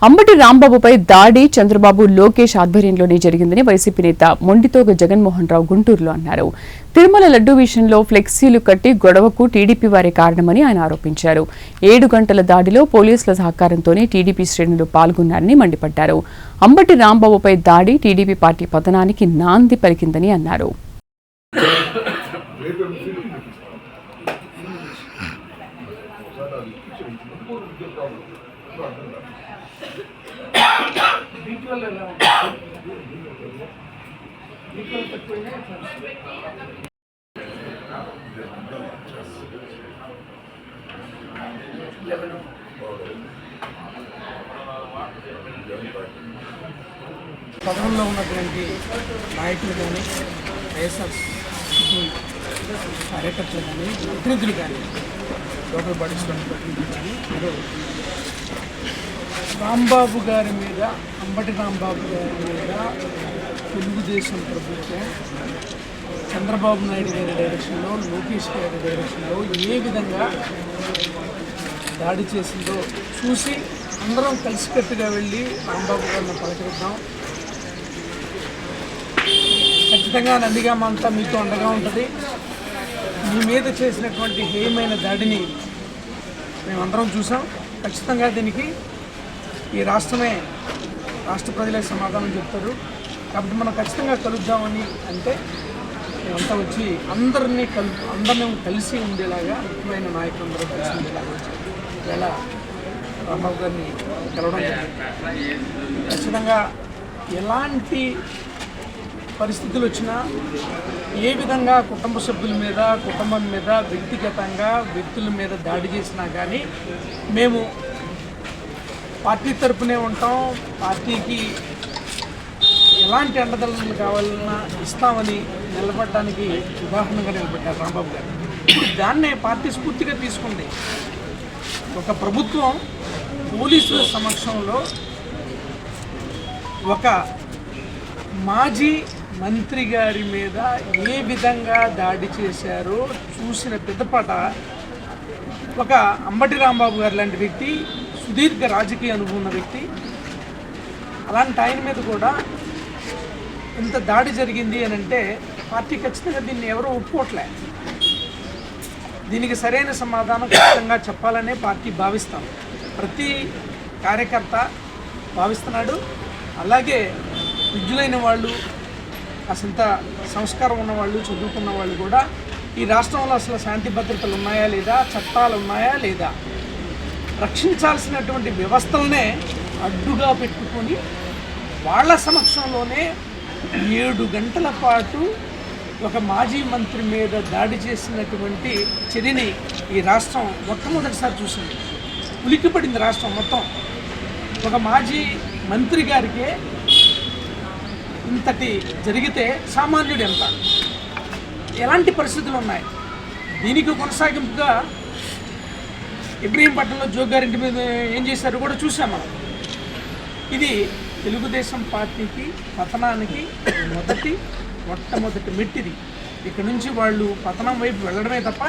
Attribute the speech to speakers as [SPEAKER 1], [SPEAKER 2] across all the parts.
[SPEAKER 1] అంబటి రాంబాబుపై దాడి చంద్రబాబు లోకేష్ ఆధ్వర్యంలోనే జరిగిందని వైసీపీ నేత మొండితోగ జగన్మోహన్ రావు గుంటూరులో అన్నారు. తిరుమల లడ్డూ విషయంలో ఫ్లెక్సీలు కట్టి గొడవకు టీడీపీ వారే కారణమని ఆయన ఆరోపించారు. 7 గంటల దాడిలో పోలీసుల సహకారంతోనే టీడీపీ శ్రేణులు పాల్గొన్నారని మండిపడ్డారు. అంబటి రాంబాబుపై దాడి టీడీపీ పార్టీ పతనానికి నాంది పలికిందని అన్నారు.
[SPEAKER 2] పదవుల్లో ఉన్నటువంటి నాయకులు కానీ వైఎస్ఆర్ కార్యకర్తలు కానీ ప్రతినిధులు కానీ లోకల్ బాడీస్లోని ప్రతినిధులు కానీ రాంబాబు గారి మీద అంబటి రాంబాబు గారి మీద తెలుగుదేశం ప్రభుత్వం చంద్రబాబు నాయుడు గారి డైరెక్షన్లో లోకేష్ గారి డైరెక్షన్లో ఏ విధంగా దాడి చేసిందో చూసి అందరం కలిసికట్టుగా వెళ్ళి రాంబాబు గారిని పలకరిద్దాం. ఖచ్చితంగా నందిగామ అంతా మీతో అండగా ఉంటుంది. మీ మీద చేసినటువంటి హేయమైన దాడిని మేమందరం చూసాం. ఖచ్చితంగా దీనికి ఈ రాష్ట్ర ప్రజలే సమాధానం చెప్తారు. కాబట్టి మనం ఖచ్చితంగా కలుద్దామని అంటే మేమంతా వచ్చి అందరినీ కలిసి ఉండేలాగా ముఖ్యమైన నాయకులందరూ కలిసి ఉండేలాగా వచ్చి ఇలా రాంబాబు గారిని కలవడం ఖచ్చితంగా ఎలాంటి పరిస్థితులు వచ్చినా ఏ విధంగా కుటుంబ సభ్యుల మీద కుటుంబం మీద వ్యక్తిగతంగా వ్యక్తుల మీద దాడి చేసినా కానీ మేము పార్టీ తరపునే ఉంటాం. పార్టీకి ఎలాంటి అండదండలు కావాలన్నా ఇస్తామని నిలబడడానికి ఉదాహరణగా నిలబెట్టారు రాంబాబు గారు. ఇప్పుడు దాన్నే పార్టీ స్ఫూర్తిగా తీసుకుంది. ఒక ప్రభుత్వం పోలీసుల సమక్షంలో ఒక మాజీ మంత్రి గారి మీద ఏ విధంగా దాడి చేశారో చూసిన పిదపట ఒక అంబటి రాంబాబు గారు లాంటి వ్యక్తి, సుదీర్ఘ రాజకీయ అనుభవం ఉన్న వ్యక్తి, అలాంటి ఆయన మీద కూడా ఇంత దాడి జరిగింది అని అంటే పార్టీ ఖచ్చితంగా దీన్ని ఎవరో ఒప్పుకోవట్లే. దీనికి సరైన సమాధానం ఖచ్చితంగా చెప్పాలనే పార్టీ భావిస్తాం. ప్రతి కార్యకర్త భావిస్తున్నాడు. అలాగే విద్యులైన వాళ్ళు, అసంత సంస్కారం ఉన్నవాళ్ళు, చదువుకున్న వాళ్ళు కూడా ఈ రాష్ట్రంలో అసలు శాంతి భద్రతలు ఉన్నాయా లేదా, చట్టాలు ఉన్నాయా లేదా, రక్షించాల్సినటువంటి వ్యవస్థలనే అడ్డుగా పెట్టుకొని వాళ్ళ సమక్షంలోనే 7 గంటల పాటు ఒక మాజీ మంత్రి మీద దాడి చేసినటువంటి చర్యని ఈ రాష్ట్రం మొట్టమొదటిసారి చూసింది. ఉలిక్కిపడింది రాష్ట్రం మొత్తం. ఒక మాజీ మంత్రి గారికే ఇంతటి జరిగితే సామాన్యుడు ఎంత, ఎలాంటి పరిస్థితులు ఉన్నాయి? దీనికి కొనసాగింపుగా ఇబ్రహీంపట్నంలో జోగారింటి మీద ఏం చేశారో కూడా చూసాం మనం. ఇది తెలుగుదేశం పార్టీకి పతనానికి మొట్టమొదటి మెట్టిది. ఇక్కడ నుంచి వాళ్ళు పతనం వైపు వెళ్ళడమే తప్ప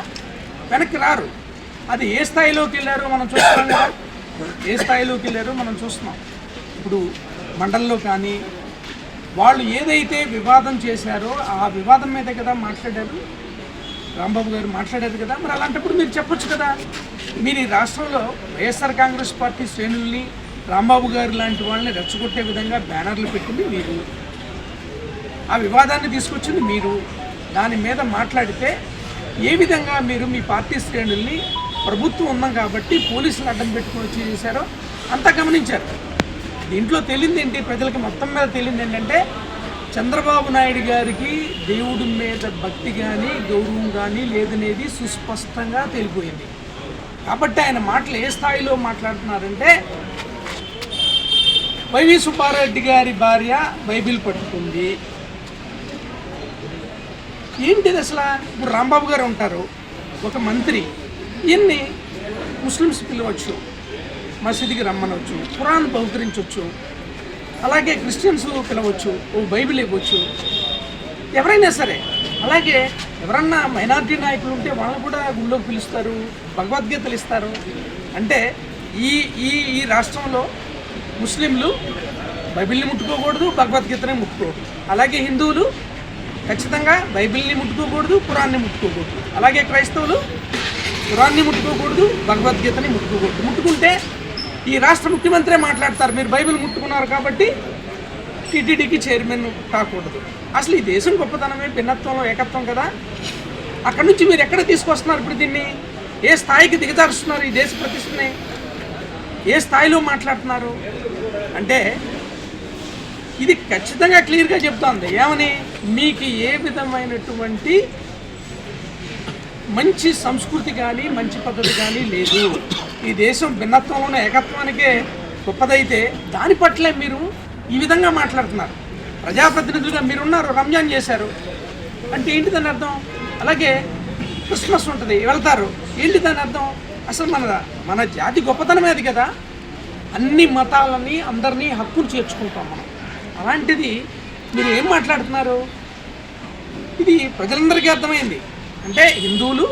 [SPEAKER 2] వెనక్కి రారు. అది ఏ స్థాయిలోకి వెళ్ళారో మనం చూస్తున్నాం కదా. ఏ స్థాయిలోకి వెళ్ళారో మనం చూస్తున్నాం. ఇప్పుడు మండలంలో కానీ వాళ్ళు ఏదైతే వివాదం చేశారో ఆ వివాదం మీద కదా మాట్లాడారు, రాంబాబు గారు మాట్లాడారు కదా. మరి అలాంటప్పుడు మీరు చెప్పొచ్చు కదా. మీరు ఈ రాష్ట్రంలో వైఎస్ఆర్ కాంగ్రెస్ పార్టీ శ్రేణుల్ని, రాంబాబు గారు లాంటి వాళ్ళని రెచ్చగొట్టే విధంగా బ్యానర్లు పెట్టింది మీరు, ఆ వివాదాన్ని తీసుకొచ్చింది మీరు. దాని మీద మాట్లాడితే ఏ విధంగా మీరు మీ పార్టీ శ్రేణుల్ని ప్రభుత్వం ఉన్నాం కాబట్టి పోలీసులు అడ్డం పెట్టుకొని వచ్చి చేశారో అంతా గమనించారు. దీంట్లో తెలియంది ఏంటి, ప్రజలకి మొత్తం మీద తెలియంది ఏంటంటే చంద్రబాబు నాయుడు గారికి దేవుడి మీద భక్తి కానీ గౌరవం కానీ లేదనేది సుస్పష్టంగా తెలిపోయింది. కాబట్టి ఆయన మాటలు ఏ స్థాయిలో మాట్లాడుతున్నారంటే, వైవి సుబ్బారెడ్డి గారి భార్య బైబిల్ పట్టుకుంది. ఏంటిది అసలు? ఇప్పుడు రాంబాబు గారు ఉంటారు, ఒక మంత్రి, ఇన్ని ముస్లిమ్స్ పిలవచ్చు, మసీదుకి రమ్మనవచ్చు, ఖురాన్ బహుకరించవచ్చు, అలాగే క్రిస్టియన్స్ పిలవచ్చు, ఓ బైబిల్ ఇవ్వచ్చు, ఎవరైనా సరే. అలాగే ఎవరన్నా మైనారిటీ నాయకులు ఉంటే వాళ్ళని కూడా గుళ్ళోకి పిలుస్తారు, భగవద్గీతలు ఇస్తారు. అంటే ఈ ఈ ఈ రాష్ట్రంలో ముస్లింలు బైబిల్ని ముట్టుకోకూడదు, భగవద్గీతని ముట్టుకోకూడదు. అలాగే హిందువులు ఖచ్చితంగా బైబిల్ని ముట్టుకోకూడదు, ఖురాన్ని ముట్టుకోకూడదు. అలాగే క్రైస్తవులు ఖురాన్ని ముట్టుకోకూడదు, భగవద్గీతని ముట్టుకోకూడదు. ముట్టుకుంటే ఈ రాష్ట్ర ముఖ్యమంత్రే మాట్లాడతారు, మీరు బైబిల్ ముట్టుకున్నారు కాబట్టి టీటీడీకి చైర్మన్ కాకూడదు. అసలు ఈ దేశం గొప్పతనమే భిన్నత్వంలో ఏకత్వం కదా. అక్కడి నుంచి మీరు ఎక్కడ తీసుకొస్తున్నారు ఇప్పుడు దీన్ని? ఏ స్థాయికి దిగజారుస్తున్నారు ఈ దేశ ప్రతిష్టని? ఏ స్థాయిలో మాట్లాడుతున్నారు అంటే ఇది ఖచ్చితంగా క్లియర్గా చెప్తోంది. ఏమని? మీకు ఏ విధమైనటువంటి మంచి సంస్కృతి కానీ మంచి పద్ధతి కానీ లేదు. ఈ దేశం భిన్నత్వంలోనే ఏకత్వానికే గొప్పదైతే దాని పట్లే మీరు ఈ విధంగా మాట్లాడుతున్నారు. ప్రజాప్రతినిధులుగా మీరున్నారు, రంజాన్ చేశారు అంటే ఏంటి దాని అర్థం? అలాగే క్రిస్మస్ ఉంటుంది, వెళ్తారు, ఏంటి దాని అర్థం? అసలు మన జాతి గొప్పతనమే అది కదా. అన్ని మతాలని అందరినీ హక్కులు చేర్చుకుంటాం మనం. అలాంటిది మీరు ఏం మాట్లాడుతున్నారు? ఇది ప్రజలందరికీ అర్థమైంది. అంటే హిందువులు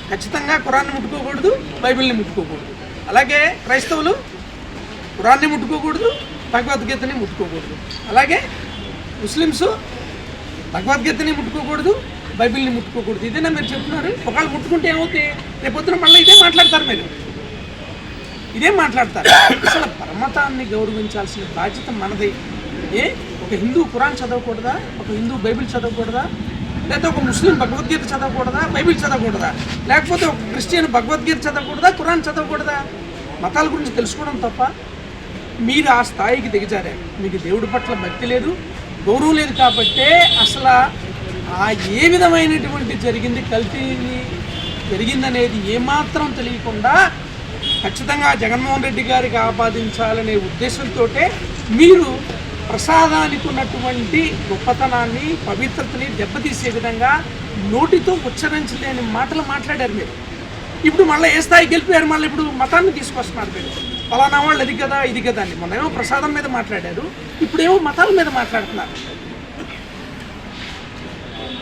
[SPEAKER 2] ఖచ్చితంగా ఖురాన్ని ముట్టుకోకూడదు, బైబిల్ని ముట్టుకోకూడదు. అలాగే క్రైస్తవులు ఖురాన్ని ముట్టుకోకూడదు, భగవద్గీతని ముట్టుకోకూడదు. అలాగే ముస్లిమ్స్ భగవద్గీతని ముట్టుకోకూడదు, బైబిల్ని ముట్టుకోకూడదు. ఇదేనా మీరు చెప్తున్నారు? ఒకవేళ ముట్టుకుంటే ఏమవుతాయి? రేపొద్దున మళ్ళీ ఇదే మాట్లాడతారు, మీరు ఇదే మాట్లాడతారు. అసలు పరమతాన్ని గౌరవించాల్సిన బాధ్యత మనది. ఒక హిందూ ఖురాన్ చదవకూడదా? ఒక హిందూ బైబిల్ చదవకూడదా? లేకపోతే ఒక ముస్లిం భగవద్గీత చదవకూడదా? బైబిల్ చదవకూడదా? లేకపోతే ఒక క్రిస్టియన్ భగవద్గీత చదవకూడదా? ఖురాన్ చదవకూడదా? మతాల గురించి తెలుసుకోవడం తప్ప మీరు ఆ స్థాయికి దిగజారారు. మీకు దేవుడి పట్ల భక్తి లేదు, గౌరవం లేదు. కాబట్టే అసలు ఏ విధమైనటువంటి కల్తీ జరిగిందనేది ఏమాత్రం తెలియకుండా ఖచ్చితంగా జగన్మోహన్ రెడ్డి గారికి ఆపాదించాలనే ఉద్దేశంతో మీరు ప్రసాదానికి ఉన్నటువంటి గొప్పతనాన్ని, పవిత్రతని దెబ్బతీసే విధంగా నోటితో ఉచ్చరించలేని మాటలు మాట్లాడారు మీరు. ఇప్పుడు మళ్ళీ ఏ స్థాయికి వెళ్ళిపోయారు? మళ్ళీ ఇప్పుడు మతాన్ని తీసుకొస్తున్నారు మీరు. పలానా వాళ్ళు అది కదా ఇది కదా అని. మొన్నేమో ప్రసాదం మీద మాట్లాడారు, ఇప్పుడేమో మతాల మీద మాట్లాడుతున్నారు.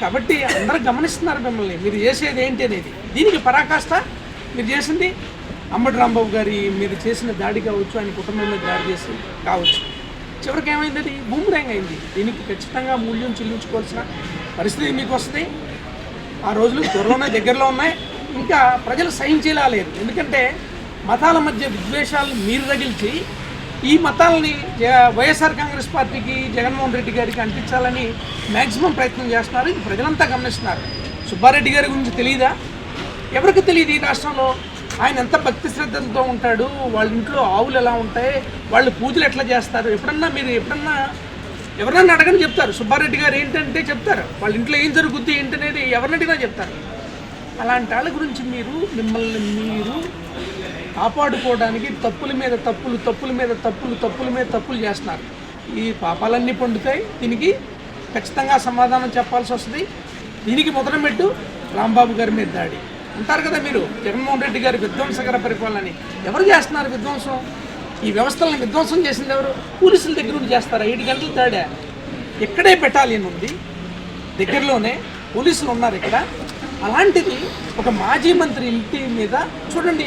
[SPEAKER 2] కాబట్టి అందరూ గమనిస్తున్నారు మిమ్మల్ని, మీరు చేసేది ఏంటి అనేది. దీనికి పరాకాష్ట మీరు చేసింది అంబటి రాంబాబు గారి మీరు చేసిన దాడి కావచ్చు, ఆయన కుటుంబం మీద దాడి చేసి కావచ్చు. చివరికి ఏమైంది? అది బూమరాంగ్ అయింది. దీనికి ఖచ్చితంగా మూల్యం చెల్లించుకోవాల్సిన పరిస్థితి మీకు వస్తుంది. ఆ రోజులు త్వరలోనే దగ్గరలో ఉన్నాయి. ఇంకా ప్రజలు సహించేలా లేదు. ఎందుకంటే మతాల మధ్య విద్వేషాలు మీరు రగిల్చి ఈ మతాలని వైఎస్ఆర్ కాంగ్రెస్ పార్టీకి, జగన్మోహన్ రెడ్డి గారికి అంటించాలని మ్యాక్సిమం ప్రయత్నం చేస్తున్నారు. ఇది ప్రజలంతా గమనిస్తున్నారు. సుబ్బారెడ్డి గారి గురించి తెలియదా? ఎవరికి తెలియదు ఈ రాష్ట్రంలో? ఆయన ఎంత భక్తి శ్రద్ధలతో ఉంటాడు, వాళ్ళ ఇంట్లో ఆవులు ఎలా ఉంటాయి, వాళ్ళు పూజలు ఎట్లా చేస్తారు. మీరు ఎప్పుడన్నా ఎవరన్నా అడగని చెప్తారు. సుబ్బారెడ్డి గారు ఏంటంటే చెప్తారు, వాళ్ళ ఇంట్లో ఏం జరుగుద్ది ఏంటనేది ఎవరినడిగినా చెప్తారు. అలాంటి వాళ్ళ గురించి మిమ్మల్ని మీరు కాపాడుకోవడానికి తప్పుల మీద తప్పులు చేస్తున్నారు. ఈ పాపాలన్నీ పండుతాయి. దీనికి ఖచ్చితంగా సమాధానం చెప్పాల్సి వస్తుంది. దీనికి మొదలు పెట్టు రాంబాబు గారి మీద దాడి అంటారు కదా మీరు. జగన్మోహన్ రెడ్డి గారి విధ్వంసకర పరిపాలనని ఎవరు చేస్తున్నారు? విధ్వంసం, ఈ వ్యవస్థలను విధ్వంసం చేసింది ఎవరు? పోలీసుల దగ్గర నుండి చేస్తారా? 7 గంటలు తేడా. ఎక్కడే బెటాలియన్ ఉంది, దగ్గరలోనే పోలీసులు ఉన్నారు ఇక్కడ. అలాంటిది ఒక మాజీ మంత్రి ఇంటి మీద చూడండి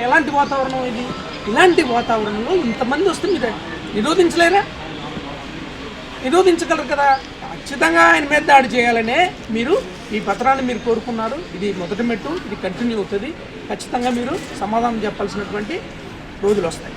[SPEAKER 2] ఎలాంటి వాతావరణం ఇది. ఇలాంటి వాతావరణంలో ఇంతమంది వస్తే మీరు నిరోధించలేరా? నిరోధించగలరు కదా. ఖచ్చితంగా ఆయన మీద దాడి చేయాలనే మీరు ఈ పత్రాన్ని మీరు కోరుకున్నారు. ఇది మొదటి మెట్టు, ఇది కంటిన్యూ అవుతుంది. ఖచ్చితంగా మీరు సమాధానం చెప్పాల్సినటువంటి రోజులు వస్తాయి.